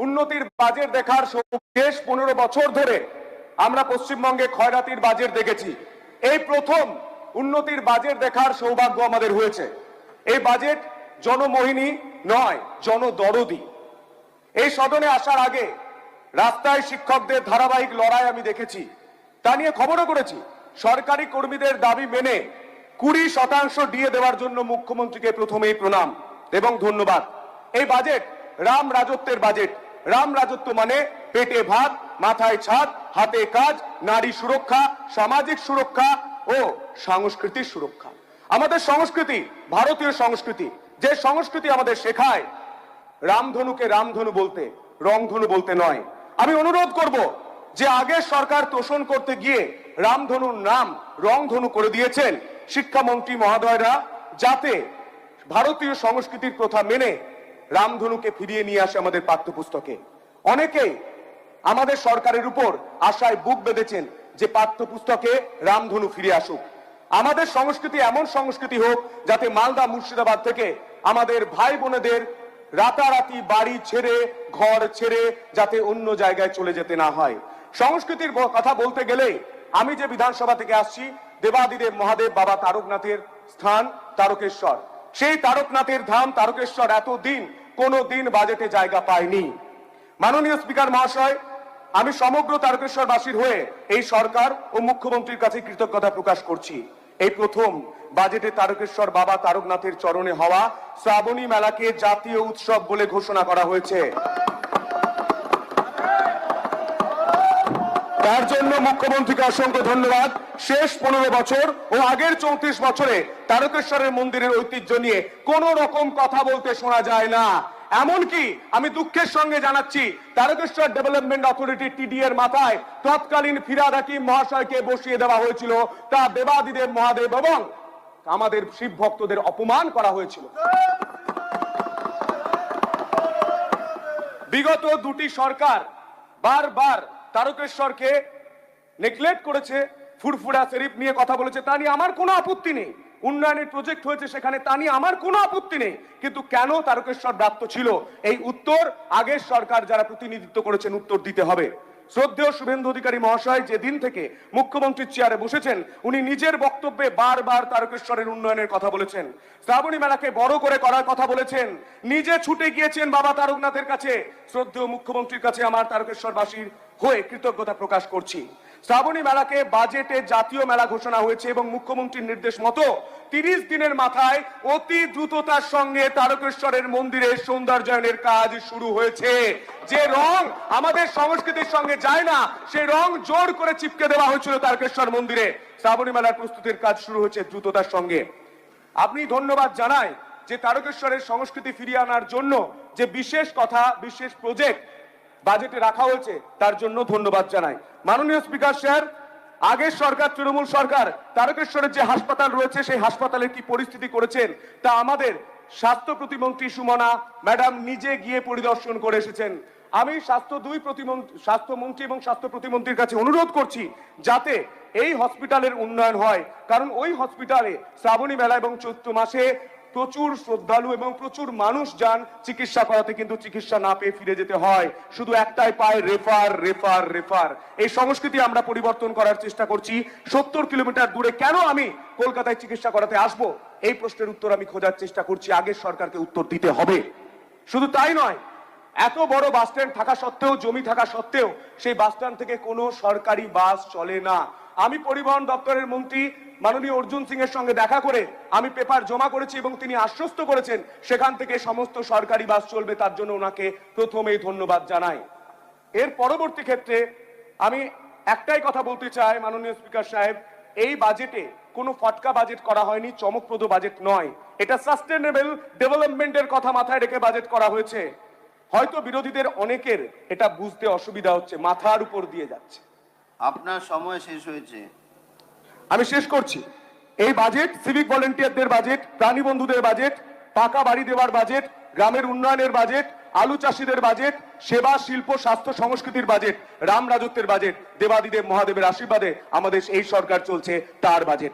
উন্নতির বাজেট দেখার শেষ 15 বছর ধরে আমরা পশ্চিমবঙ্গে ক্ষয়রাতির বাজেট দেখেছি। এই প্রথম উন্নতির বাজেট দেখার সৌভাগ্য আমাদের হয়েছে। এই বাজেট জনমোহিনী নয়, জনদরদি। এই সদনে আসার আগে রাস্তায় শিক্ষকদের ধারাবাহিক লড়াই আমি দেখেছি, তা নিয়ে খবরও করেছি। সরকারি কর্মীদের দাবি মেনে 20% ডিএ দেওয়ার জন্য মুখ্যমন্ত্রীকে প্রথমেই প্রণাম এবং ধন্যবাদ। এই বাজেট রাম রাজত্বের বাজেট। রাম রাজত্ব মানে পেটে ভাত, মাথায় ছাদ, হাতে কাজ, নারী সুরক্ষা, সামাজিক সুরক্ষা ও সাংস্কৃতিক সুরক্ষা। আমাদের সংস্কৃতি ভারতীয় সংস্কৃতি, যে সংস্কৃতি আমাদের শেখায় রামধনুকে রামধনু বলতে, রংধনু বলতে নয়। আমি অনুরোধ করব যে আগের সরকার তোষণ করতে গিয়ে রামধনুর নাম রংধনু করে দিয়েছেন শিক্ষামন্ত্রী মহোদয়রা, যাতে ভারতীয় সংস্কৃতির প্রথা মেনে রামধনুকে ফিরিয়ে নিয়ে আসে আমাদের পাঠ্যপুস্তকে। অনেকেই আমাদের সরকারের উপর আশায় বুক বেঁধেছেন যে পাঠ্যপুস্তকে রামধনু ফিরে আসুক। আমাদের সংস্কৃতি এমন সংস্কৃতি হোক যাতে মালদা মুর্শিদাবাদ থেকে আমাদের ভাই বোনেদের রাতারাতি বাড়ি ছেড়ে, ঘর ছেড়ে যাতে অন্য জায়গায় চলে যেতে না হয়। সংস্কৃতির কথা বলতে গেলে আমি যে বিধানসভা থেকে আসছি, দেবাদিদেব মহাদেব বাবা তারকনাথের স্থান তারকেশ্বর। সেই তারকনাথের ধাম তারকেশ্বর এতদিন কোনো দিন বাজেটে জায়গা পায়নি। মাননীয় স্পিকার মহাশয়, আমি সমগ্র তারকেশ্বরবাসীর হয়ে এই সরকার ও মুখ্যমন্ত্রীর কাছে কৃতজ্ঞতা প্রকাশ করছি। এই প্রথম বাজেটে তারকেশ্বর বাবা তারকনাথের চরণে হওয়া শ্রাবণী মেলাকে জাতীয় উৎসব বলে ঘোষণা করা হয়েছে। তার জন্য মুখ্যমন্ত্রীকে অসংখ্য ধন্যবাদ। শেষ 15 বছর ও আগের 34 বছরে তারকেশ্বরের মন্দিরের ঐতিহ্য নিয়ে কোন রকম কথা বলতে শোনা যায় না। এমনকি আমি দুঃখের সঙ্গে জানাচ্ছি, তারকেশ্বর ডেভেলপমেন্ট অথরিটি টিডি এর মাথায় তৎকালীন ফিরাদ হাকিম মহাশয়কে বসিয়ে দেওয়া হয়েছিল। তা দেবাদিদেব মহাদেব এবং আমাদের শিব ভক্তদের অপমান করা হয়েছিল। বিগত দুটি সরকার বারবার তারকেশ্বরকে নেগলেক্ট করেছে, ফুরফুরা শরীফ নিয়ে কথা বলেছে, তা নিয়ে আমার কোনো আপত্তি নেই। উন্নয়নের প্রজেক্ট হয়েছে সেখানে, তা নিয়ে আমার কোনো আপত্তি নেই। কিন্তু কেন তারকেশ্বর ব্যাপ্ত ছিল, এই উত্তর আগের সরকার যারা প্রতিনিধিত্ব করেছেন উত্তর দিতে হবে। শ্রদ্ধেয় শুভেন্দু অধিকারী মহাশয় যেদিন থেকে মুখ্যমন্ত্রীর চেয়ারে বসেছেন, উনি নিজের বক্তব্যে বারবার তারকেশ্বরের উন্নয়নের কথা বলেছেন, শ্রাবণী মেলাকে বড় করে করার কথা বলেছেন, নিজে ছুটে গিয়েছেন বাবা তারকনাথের কাছে। শ্রদ্ধেয় মুখ্যমন্ত্রীর কাছে আমার তারকেশ্বরবাসীর হয়ে কৃতজ্ঞতা প্রকাশ করছি। শ্রাবণী মেলাকে বাজেটে জাতীয় মেলা ঘোষণা হয়েছে এবং মুখ্যমন্ত্রীর নির্দেশ মতো 30 দিনের মাথায় অতি দ্রুততার সঙ্গে তারকেশ্বরের মন্দিরের সৌন্দর্যায়নের কাজ শুরু হয়েছে। যে রং আমাদের সংস্কৃতির সঙ্গে যায় না, সেই রং জোর করে চিপকে দেওয়া হয়েছিল তারকেশ্বর মন্দিরে। শ্রাবণী মেলার প্রস্তুতির কাজ শুরু হয়েছে দ্রুততার সঙ্গে। আপনি ধন্যবাদ জানাই যে তারকেশ্বরের সংস্কৃতি ফিরিয়ে আনার জন্য যে বিশেষ কথা, বিশেষ প্রজেক্ট বাজেটে রাখা হয়েছে, তার জন্য ধন্যবাদ জানাই। মাননীয় স্পিকার স্যার, আগের সরকার তৃণমূল সরকার তারকেশ্বরের যে হাসপাতাল রয়েছে সেই হাসপাতালের কি পরিস্থিতি করেছেন তা আমাদের স্বাস্থ্য প্রতিমন্ত্রী সুমনা ম্যাডাম নিজে গিয়ে পরিদর্শন করে এসেছেন। আমি স্বাস্থ্যমন্ত্রী এবং স্বাস্থ্য প্রতিমন্ত্রীর কাছে অনুরোধ করছি যাতে এই হসপিটালের উন্নয়ন হয়, কারণ ওই হসপিটালে শ্রাবণী মেলা এবং চৈত্র মাসে প্রচুর শ্রদ্ধালু এবং প্রচুর মানুষ যান চিকিৎসা করাতে, কিন্তু চিকিৎসা না পেয়ে ফিরে যেতে হয়। শুধু একটাই পায়, রেফার রেফার রেফার। এই সংস্কৃতি আমরা পরিবর্তন করার চেষ্টা করছি। 70 কিলোমিটার দূরে কেন আমি কলকাতায় চিকিৎসা করাতে আসব, এই প্রশ্নের উত্তর আমি খোঁজার চেষ্টা করছি। আগের সরকারকে উত্তর দিতে হবে। শুধু তাই নয়, এত বড় বাস স্ট্যান্ড থাকা সত্ত্বেও, জমি থাকা সত্ত্বেও সেই বাস স্ট্যান্ড থেকে কোনো সরকারি বাস চলে না। আমি পরিবহন দপ্তরের মন্ত্রী মাননীয় অর্জুন সিং এর সঙ্গে দেখা করে আমি পেপার জমা করেছি এবং তিনি আশ্বস্ত করেছেন সেখান থেকে সমস্ত সরকারি বাস চলবে। তার জন্য ওনাকে প্রথমেই ধন্যবাদ জানাই। এর পরবর্তী ক্ষেত্রে আমি একটাই কথা বলতে চাই, মাননীয় স্পিকার সাহেব, এই বাজেটে কোনো ফটকা বাজেট করা হয়নি, চমকপ্রদ বাজেট নয়। এটা সাস্টেনেবল ডেভেলপমেন্টের কথা মাথায় রেখে বাজেট করা হয়েছে। হয়তো বিরোধীদের অনেকের এটা বুঝতে অসুবিধা হচ্ছে, মাথার উপর দিয়ে যাচ্ছে। আপনার সময় শেষ হয়েছে। আমি শেষ করছি। এই বাজেট সিভিক ভলেন্টিয়ারদের বাজেট, প্রাণী বন্ধুদের বাজেট, পাকা বাড়ি দেওয়ার বাজেট, গ্রামের উন্নয়নের বাজেট, আলু চাষীদের বাজেট, সেবা শিল্প স্বাস্থ্য সংস্কৃতির বাজেট, রাম রাজত্বের বাজেট, দেবাদিদেব মহাদেবের আশীর্বাদে আমাদের এই সরকার চলছে, তার বাজেট।